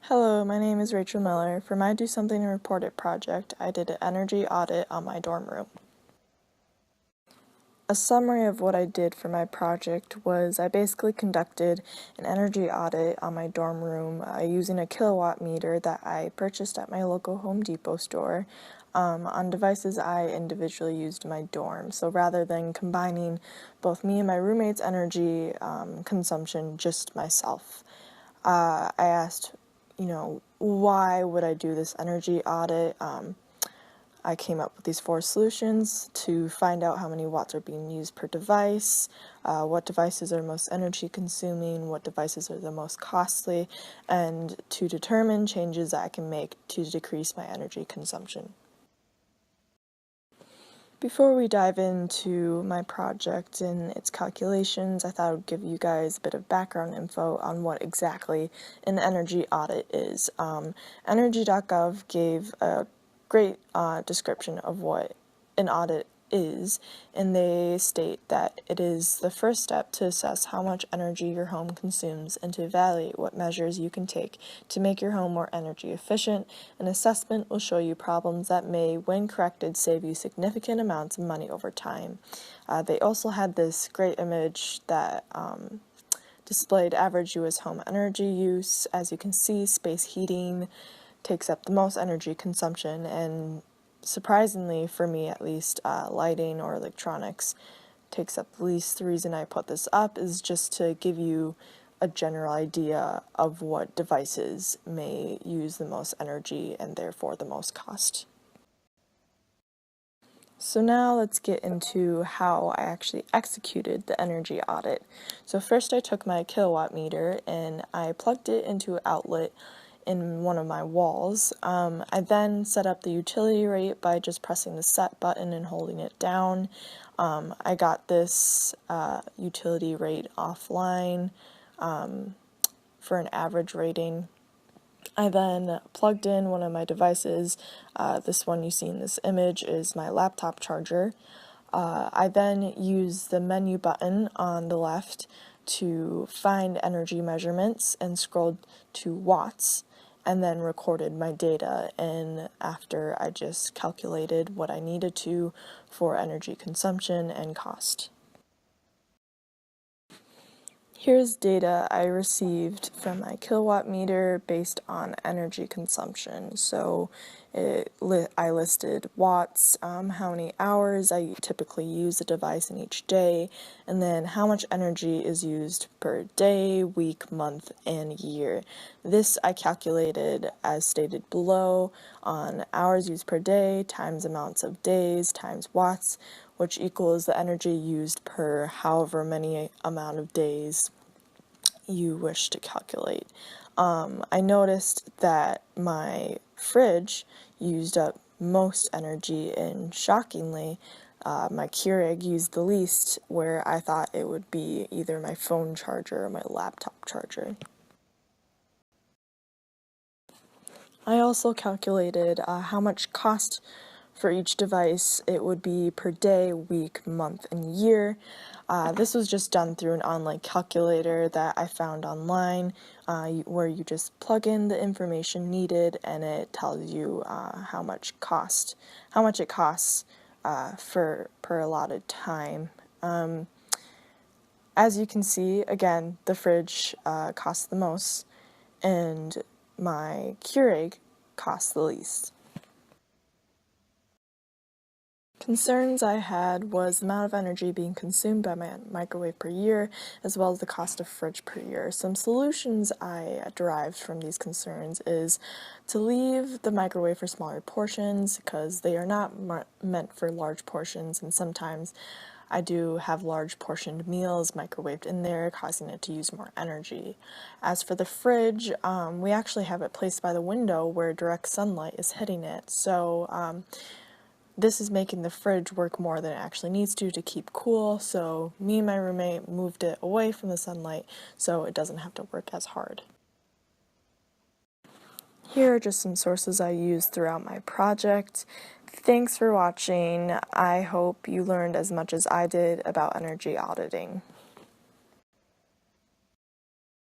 Hello, my name is Rachel Miller. For my Do Something and Report It project, I did an energy audit on my dorm room. A summary of what I did for my project was I basically conducted an energy audit on my dorm room using a kilowatt meter that I purchased at my local Home Depot store on devices I individually used in my dorm. So rather than combining both me and my roommate's energy consumption, just myself. I asked, why would I do this energy audit? I came up with these 4 solutions to find out how many watts are being used per device, what devices are most energy consuming, what devices are the most costly, and to determine changes I can make to decrease my energy consumption. Before we dive into my project and its calculations, I thought I would give you guys a bit of background info on what exactly an energy audit is. Energy.gov gave a great description of what an audit is, and they state that it is the first step to assess how much energy your home consumes and to evaluate what measures you can take to make your home more energy efficient. An assessment will show you problems that may, when corrected, save you significant amounts of money over time. They also had this great image that displayed average U.S. home energy use. As you can see, space heating takes up the most energy consumption, and surprisingly, for me at least, lighting or electronics takes up the least. The reason I put this up is just to give you a general idea of what devices may use the most energy and therefore the most cost. So now let's get into how I actually executed the energy audit. So first I took my kilowatt meter and I plugged it into an outlet in one of my walls. I then set up the utility rate by just pressing the set button and holding it down. I got this utility rate offline for an average rating. I then plugged in one of my devices. This one you see in this image is my laptop charger. I then used the menu button on the left to find energy measurements and scrolled to watts, and then recorded my data, and after I just calculated what I needed to for energy consumption and cost. Here's data I received from my kilowatt meter based on energy consumption. So I listed watts, how many hours I typically use the device in each day, and then how much energy is used per day, week, month, and year. This I calculated as stated below on hours used per day times amounts of days times watts, which equals the energy used per however many amount of days you wish to calculate. I noticed that my fridge used up most energy, and shockingly, my Keurig used the least, where I thought it would be either my phone charger or my laptop charger. I also calculated how much cost for each device it would be per day, week, month, and year. This was just done through an online calculator that I found online, where you just plug in the information needed and it tells you how much it costs per allotted time. As you can see, again, the fridge costs the most, and my Keurig costs the least. Concerns I had was the amount of energy being consumed by my microwave per year, as well as the cost of fridge per year. Some solutions I derived from these concerns is to leave the microwave for smaller portions, because they are not meant for large portions, and sometimes I do have large portioned meals microwaved in there, causing it to use more energy. As for the fridge, we actually have it placed by the window where direct sunlight is hitting it, so this is making the fridge work more than it actually needs to keep cool, so me and my roommate moved it away from the sunlight so it doesn't have to work as hard. Here are just some sources I used throughout my project. Thanks for watching. I hope you learned as much as I did about energy auditing.